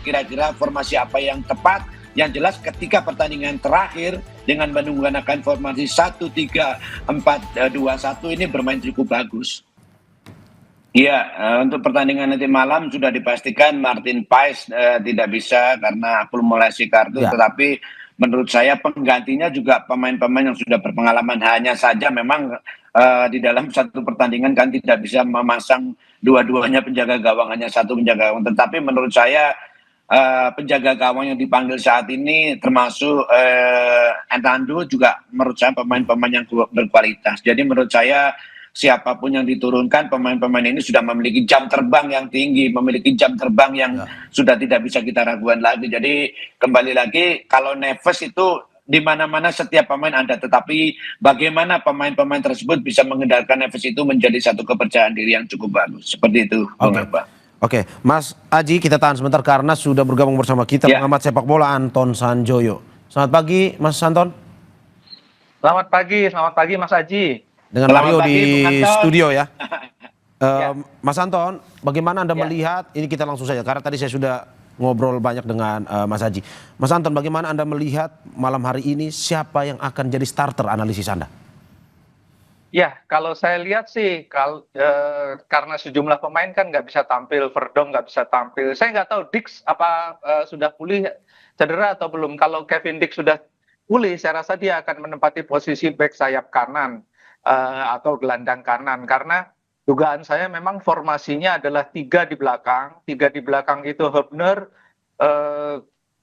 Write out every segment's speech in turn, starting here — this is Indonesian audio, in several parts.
kira-kira formasi apa yang tepat. Yang jelas ketika pertandingan terakhir dengan menggunakan formasi 1-3-4-2-1 ini bermain cukup bagus. Iya, untuk pertandingan nanti malam sudah dipastikan Martin Paes tidak bisa karena akumulasi kartu, Ya, tetapi menurut saya penggantinya juga pemain-pemain yang sudah berpengalaman. Hanya saja memang di dalam satu pertandingan kan tidak bisa memasang dua-duanya penjaga gawang, hanya satu penjaga gawang. Tetapi menurut saya penjaga gawang yang dipanggil saat ini termasuk Hernando juga menurut saya pemain-pemain yang berkualitas. Jadi menurut saya siapapun yang diturunkan, pemain-pemain ini sudah memiliki jam terbang yang tinggi, memiliki jam terbang yang ya. sudah tidak bisa kita ragukan lagi. Jadi kembali lagi, kalau Neves itu di mana-mana setiap pemain ada, tetapi bagaimana pemain-pemain tersebut bisa mengendalikan Neves itu menjadi satu kepercayaan diri yang cukup bagus. Seperti itu, Bung Oke. Akbar. Oke, Mas Aji, kita tahan sebentar karena sudah bergabung bersama kita Ya, pengamat sepak bola Anton Sanjoyo. Selamat pagi, Mas Anton. Selamat pagi Mas Aji. Dengan selamat Mario di pagi, Bung Anton. studio ya. Ya, Mas Anton, bagaimana Anda ya. melihat, ini kita langsung saja, karena tadi saya sudah ngobrol banyak dengan Mas Aji. Mas Anton, bagaimana Anda melihat malam hari ini siapa yang akan jadi starter analisis Anda? Ya, kalau saya lihat sih, karena sejumlah pemain kan nggak bisa tampil, Verdong nggak bisa tampil. Saya nggak tahu Dix apa sudah pulih cedera atau belum. Kalau Kevin Dix sudah pulih, saya rasa dia akan menempati posisi bek sayap kanan atau gelandang kanan. Karena dugaan saya memang formasinya adalah tiga di belakang. Tiga di belakang itu Hübner, eh,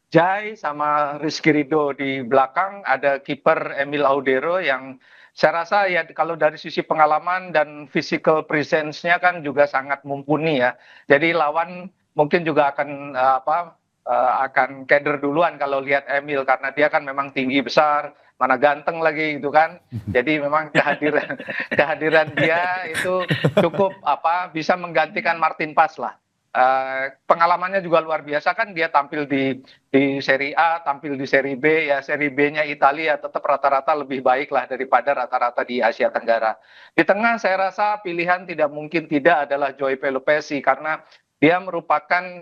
Jai sama Rizky Ridho di belakang, ada kiper Emil Audero yang saya rasa ya kalau dari sisi pengalaman dan physical presence-nya kan juga sangat mumpuni ya. Jadi lawan mungkin juga akan akan keder duluan kalau lihat Emil karena dia kan memang tinggi besar, mana ganteng lagi gitu kan. Jadi memang kehadiran kehadiran dia itu cukup bisa menggantikan Martin Paes lah. Pengalamannya juga luar biasa kan dia tampil di Serie A, tampil di Serie B, ya Serie B-nya Italia tetap rata-rata lebih baik lah daripada rata-rata di Asia Tenggara. Di tengah saya rasa pilihan tidak mungkin tidak adalah Joy Pelupesi karena dia merupakan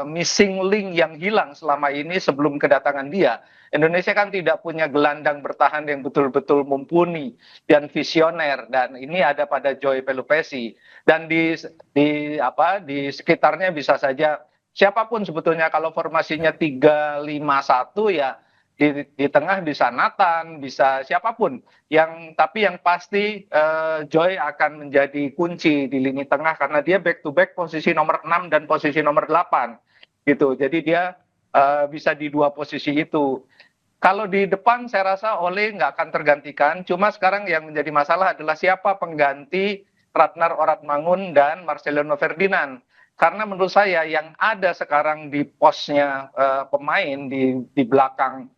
missing link yang hilang selama ini sebelum kedatangan dia. Indonesia kan tidak punya gelandang bertahan yang betul-betul mumpuni dan visioner dan ini ada pada Joy Pelupesi dan di sekitarnya bisa saja siapapun sebetulnya kalau formasinya 3-5-1 ya di tengah bisa Nathan, bisa siapapun. Tapi yang pasti Joy akan menjadi kunci di lini tengah karena dia back to back posisi nomor 6 dan posisi nomor 8 gitu. Jadi dia bisa di dua posisi itu. Kalau di depan saya rasa Ole nggak akan tergantikan. Cuma sekarang yang menjadi masalah adalah siapa pengganti Ratnar Oratmangun dan Marcelino Ferdinand. Karena menurut saya yang ada sekarang di posnya pemain di belakang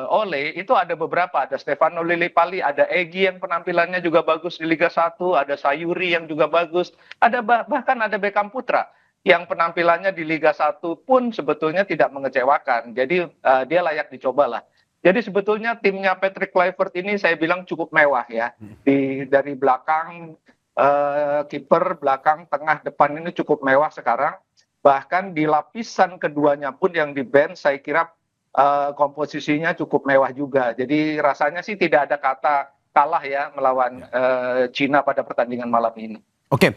Ole itu ada beberapa, ada Stefano Lillipali, ada Egy yang penampilannya juga bagus di Liga 1, ada Sayuri yang juga bagus, bahkan ada Beckham Putra yang penampilannya di Liga 1 pun sebetulnya tidak mengecewakan. Jadi dia layak dicoba lah. Jadi sebetulnya timnya Patrick Kluivert ini saya bilang cukup mewah ya. Dari belakang kiper, belakang, tengah, depan ini cukup mewah sekarang. Bahkan di lapisan keduanya pun yang di bench saya kira komposisinya cukup mewah juga. Jadi rasanya sih tidak ada kata kalah ya melawan Cina pada pertandingan malam ini. Oke,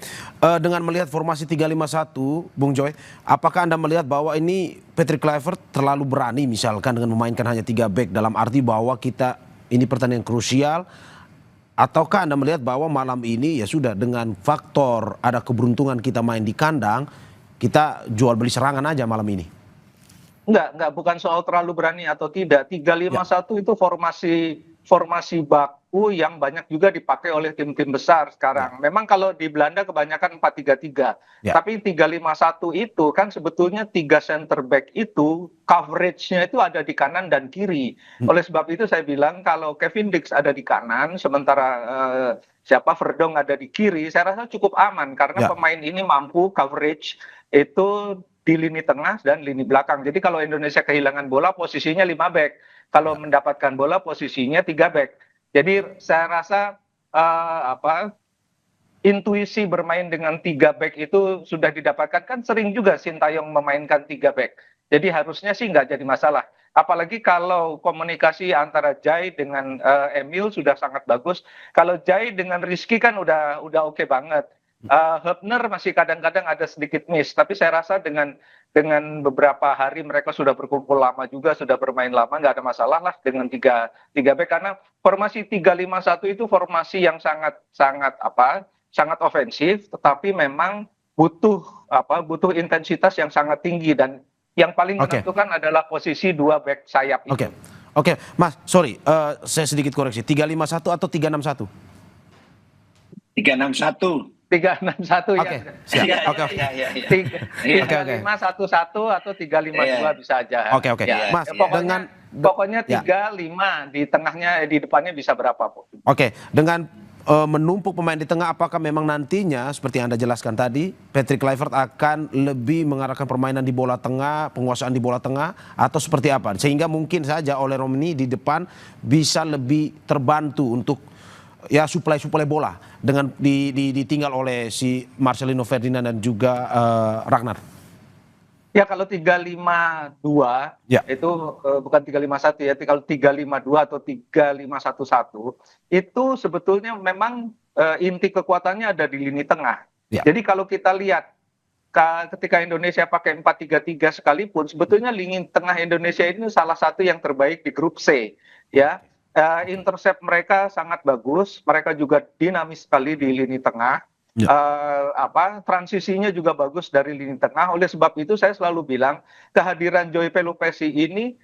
dengan melihat formasi 3-5-1, Bung Joy, apakah Anda melihat bahwa ini Patrick Kluivert terlalu berani misalkan dengan memainkan hanya 3 back dalam arti bahwa kita ini pertandingan krusial, ataukah Anda melihat bahwa malam ini ya sudah dengan faktor ada keberuntungan kita main di kandang, kita jual beli serangan aja malam ini? Enggak, bukan soal terlalu berani atau tidak. Ya, 3-5-1 itu formasi baku yang banyak juga dipakai oleh tim-tim besar ya, sekarang. Memang kalau di Belanda kebanyakan 4-3-3. ya, Tapi 3-5-1 itu kan sebetulnya 3 center back itu coverage-nya itu ada di kanan dan kiri. Oleh sebab itu saya bilang kalau Kevin Dix ada di kanan sementara Verdong ada di kiri, saya rasa cukup aman karena ya. pemain ini mampu coverage itu di lini tengah dan lini belakang. Jadi kalau Indonesia kehilangan bola posisinya 5 back. Kalau mendapatkan bola posisinya 3 back. Jadi saya rasa intuisi bermain dengan 3 back itu sudah didapatkan kan sering juga Sintayong memainkan 3 back. Jadi harusnya sih nggak jadi masalah. Apalagi kalau komunikasi antara Jai dengan Emil sudah sangat bagus. Kalau Jai dengan Rizky kan udah oke banget. Hubner masih kadang-kadang ada sedikit miss, tapi saya rasa dengan beberapa hari mereka sudah berkumpul lama juga, sudah bermain lama, nggak ada masalah lah dengan tiga back, karena formasi 3-5-1 itu formasi yang sangat ofensif, tetapi memang butuh intensitas yang sangat tinggi, dan yang paling Oke. menentukan adalah posisi dua back sayap itu. Oke, Mas, sorry, saya sedikit koreksi. 351 atau 361? 361. 361 Oke, ya. siap. Iya, Oke. iya, iya, iya. Tiga lima satu satu atau 352 bisa aja. Oke. Ya, Mas, pokoknya 35 di tengahnya, di depannya bisa berapa pun. Oke, dengan menumpuk pemain di tengah, apakah memang nantinya seperti yang Anda jelaskan tadi, Patrick Kluivert akan lebih mengarahkan permainan di bola tengah, penguasaan di bola tengah, atau seperti apa? Sehingga mungkin saja oleh Romani di depan bisa lebih terbantu untuk ya suplai bola dengan ditinggal oleh si Marcelino Ferdinand dan juga Ragnar. Ya kalau 352 Ya. itu bukan 351 ya, kalau 352 atau 3511 itu sebetulnya memang inti kekuatannya ada di lini tengah. Ya. Jadi kalau kita lihat ketika Indonesia pakai 4-3-3 sekalipun, sebetulnya lini tengah Indonesia ini salah satu yang terbaik di grup C, ya. Intercept mereka sangat bagus, mereka juga dinamis sekali di lini tengah. Ya. Transisinya juga bagus dari lini tengah. Oleh sebab itu saya selalu bilang kehadiran Joy Pelupesi ini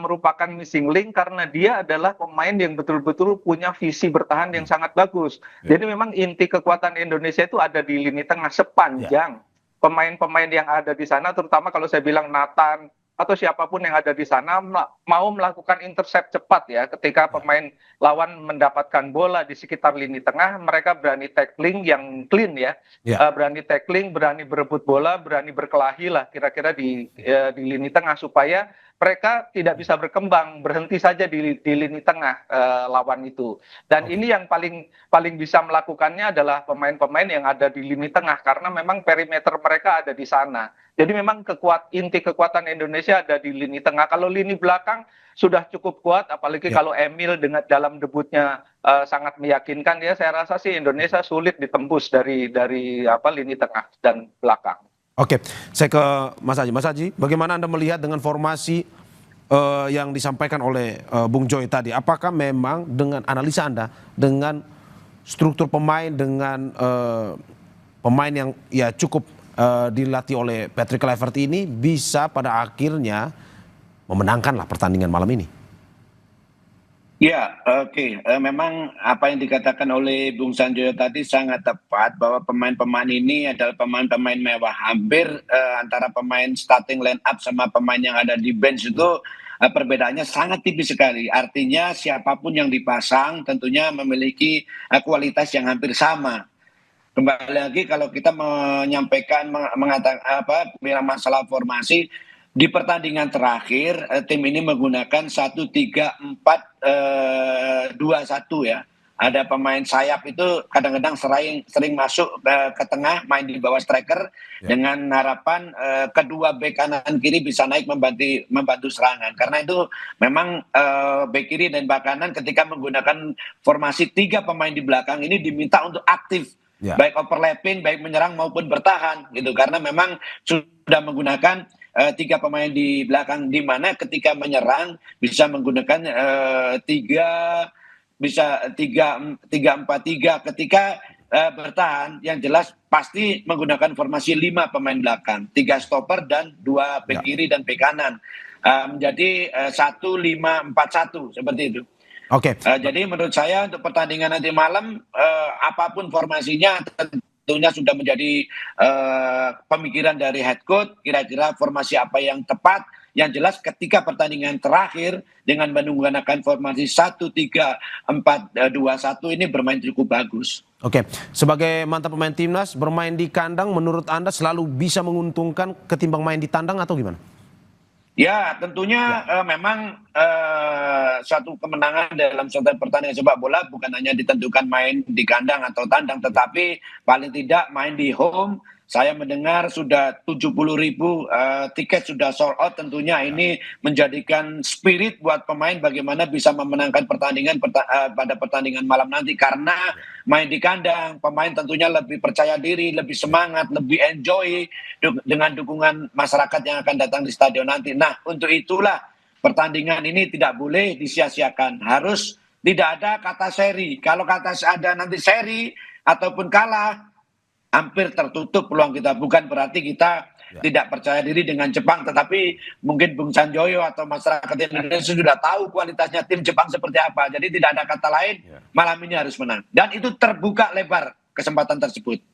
merupakan missing link, karena dia adalah pemain yang betul-betul punya visi bertahan yang sangat bagus. Jadi memang inti kekuatan Indonesia itu ada di lini tengah, sepanjang pemain-pemain yang ada di sana, terutama kalau saya bilang Nathan atau siapapun yang ada di sana mau melakukan intercept cepat ya, ketika pemain lawan mendapatkan bola di sekitar lini tengah, mereka berani tackling yang clean ya. Berani tackling, berani berebut bola, berani berkelahi lah kira-kira di lini tengah, supaya mereka tidak bisa berkembang, berhenti saja di lini tengah lawan itu. Dan ini yang paling bisa melakukannya adalah pemain-pemain yang ada di lini tengah, karena memang perimeter mereka ada di sana. Jadi memang inti kekuatan Indonesia ada di lini tengah. Kalau lini belakang sudah cukup kuat, apalagi kalau Emil dengan dalam debutnya sangat meyakinkan, ya saya rasa sih Indonesia sulit ditembus dari lini tengah dan belakang. Oke, saya ke Mas Haji. Mas Haji, bagaimana Anda melihat dengan formasi yang disampaikan oleh Bung Joy tadi? Apakah memang dengan analisa Anda, dengan struktur pemain, dengan pemain yang ya cukup dilatih oleh Patrick Kluivert ini bisa pada akhirnya memenangkanlah pertandingan malam ini? Ya, oke. Memang apa yang dikatakan oleh Bung Sanjoyo tadi sangat tepat, bahwa pemain-pemain ini adalah pemain-pemain mewah. Hampir antara pemain starting line up sama pemain yang ada di bench itu perbedaannya sangat tipis sekali. Artinya siapapun yang dipasang tentunya memiliki kualitas yang hampir sama. Kembali lagi kalau kita menyampaikan mengatakan bilang masalah formasi, di pertandingan terakhir tim ini menggunakan 1-3-4-2-1 ya. Ada pemain sayap itu kadang-kadang sering masuk ke tengah, main di bawah striker dengan harapan kedua bek kanan kiri bisa naik membantu serangan. Karena itu memang bek kiri dan bek kanan ketika menggunakan formasi 3 pemain di belakang ini diminta untuk aktif. Baik overlapping, baik menyerang maupun bertahan gitu, karena memang sudah menggunakan 3 pemain di belakang, di mana ketika menyerang bisa menggunakan 3-4-3, ketika bertahan yang jelas pasti menggunakan formasi 5 pemain belakang, 3 stopper dan 2 bek kiri dan bek kanan, menjadi 1-5-4-1 seperti itu. Jadi menurut saya untuk pertandingan nanti malam, apapun formasinya tentunya sudah menjadi pemikiran dari head coach, kira-kira formasi apa yang tepat. Yang jelas ketika pertandingan terakhir dengan menggunakan formasi 1-3-4-2-1 ini bermain cukup bagus. Sebagai mantan pemain timnas, bermain di kandang menurut Anda selalu bisa menguntungkan ketimbang main di tandang atau gimana? Ya, tentunya memang suatu kemenangan dalam suatu pertandingan sepak bola bukan hanya ditentukan main di kandang atau tandang, tetapi paling tidak main di home Saya mendengar sudah 70.000 tiket sudah sold out. Tentunya ini menjadikan spirit buat pemain bagaimana bisa memenangkan pertandingan pada pertandingan malam nanti. Karena main di kandang, pemain tentunya lebih percaya diri, lebih semangat, lebih enjoy dengan dukungan masyarakat yang akan datang di stadion nanti. Nah, untuk itulah pertandingan ini tidak boleh disia-siakan. Harus tidak ada kata seri. Kalau kata ada nanti seri ataupun kalah, hampir tertutup peluang kita. Bukan berarti kita tidak percaya diri dengan Jepang, tetapi mungkin Bung Sanjoyo atau masyarakat Indonesia sudah tahu kualitasnya tim Jepang seperti apa. Jadi tidak ada kata lain, malam ini harus menang. Dan itu terbuka lebar kesempatan tersebut.